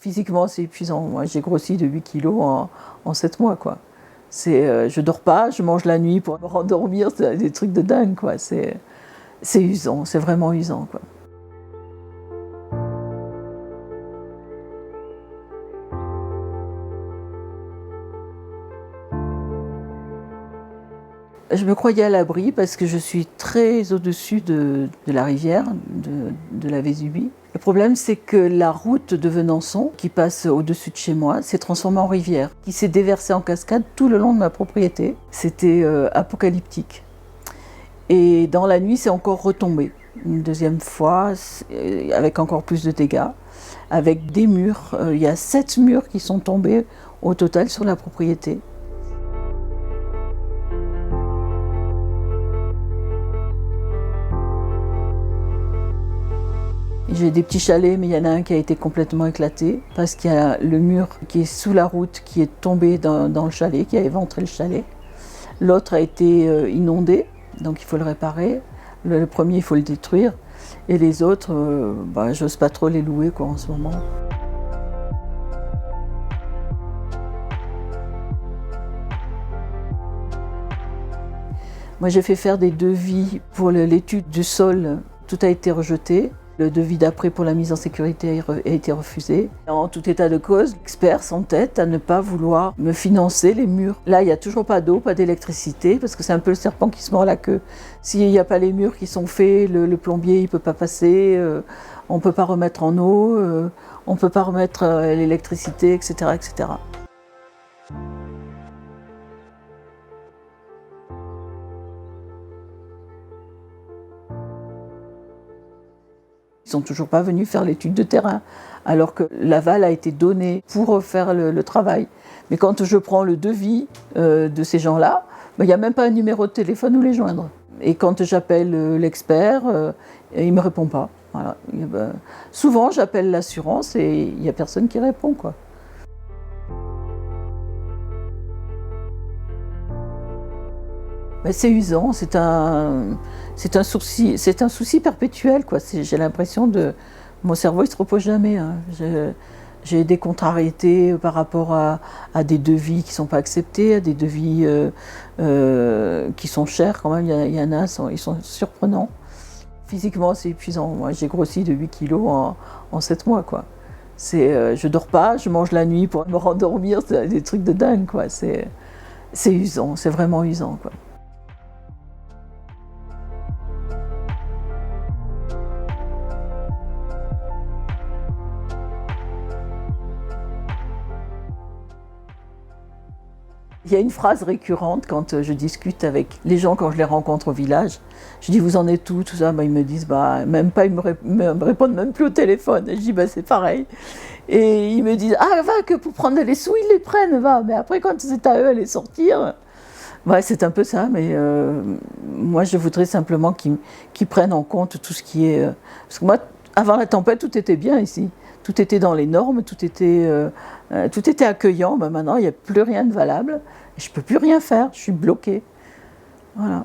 Physiquement, c'est épuisant. Moi, j'ai grossi de 8 kilos en 7 mois, quoi. Je dors pas, je mange la nuit pour me rendormir, c'est des trucs de dingue, quoi. C'est usant, c'est vraiment usant, quoi. Je me croyais à l'abri parce que je suis très au-dessus de la rivière, de la Vésubie. Le problème, c'est que la route de Venançon, qui passe au-dessus de chez moi, s'est transformée en rivière, qui s'est déversée en cascade tout le long de ma propriété. C'était apocalyptique. Et dans la nuit, c'est encore retombé. Une deuxième fois, avec encore plus de dégâts, avec des murs. Il y a 7 murs qui sont tombés au total sur la propriété. J'ai des petits chalets, mais il y en a un qui a été complètement éclaté parce qu'il y a le mur qui est sous la route qui est tombé dans le chalet, qui a éventré le chalet. L'autre a été inondé, donc il faut le réparer. Le premier, il faut le détruire. Et les autres, j'ose pas trop les louer, quoi, en ce moment. Moi, j'ai fait faire des devis pour l'étude du sol. Tout a été rejeté. Le devis d'après pour la mise en sécurité a été refusé. En tout état de cause, l'expert s'entête à ne pas vouloir me financer les murs. Là, il n'y a toujours pas d'eau, pas d'électricité, parce que c'est un peu le serpent qui se mord la queue. S'il n'y a pas les murs qui sont faits, le plombier ne peut pas passer, on ne peut pas remettre en eau, on ne peut pas remettre l'électricité, etc., etc. Ils ne sont toujours pas venus faire l'étude de terrain, alors que l'aval a été donné pour faire le travail. Mais quand je prends le devis de ces gens-là, il n'y a même pas un numéro de téléphone où les joindre. Et quand j'appelle l'expert, il ne me répond pas. Voilà. Souvent, j'appelle l'assurance et il n'y a personne qui répond, quoi. C'est usant, c'est un souci perpétuel, quoi. J'ai l'impression mon cerveau, il se repose jamais, hein. J'ai des contrariétés par rapport à des devis qui ne sont pas acceptés, à des devis qui sont chers quand même. Il y en a, ils sont surprenants. Physiquement, c'est épuisant. Moi, j'ai grossi de 8 kilos en 7 mois, quoi. Je dors pas, je mange la nuit pour me rendormir, c'est des trucs de dingue, quoi. C'est usant, c'est vraiment usant, quoi. Il y a une phrase récurrente quand je discute avec les gens, quand je les rencontre au village. Je dis, vous en êtes où, tout ça. Ils me disent, même pas, ils me répondent même plus au téléphone. Et je dis, c'est pareil. Et ils me disent, va, que pour prendre les sous, ils les prennent, va. Mais après, quand c'est à eux à les sortir, c'est un peu ça. Mais moi, je voudrais simplement qu'ils prennent en compte tout ce qui est... parce que moi, avant la tempête, tout était bien ici. Tout était dans les normes, tout était accueillant. Maintenant, il n'y a plus rien de valable. Je ne peux plus rien faire, je suis bloquée. Voilà.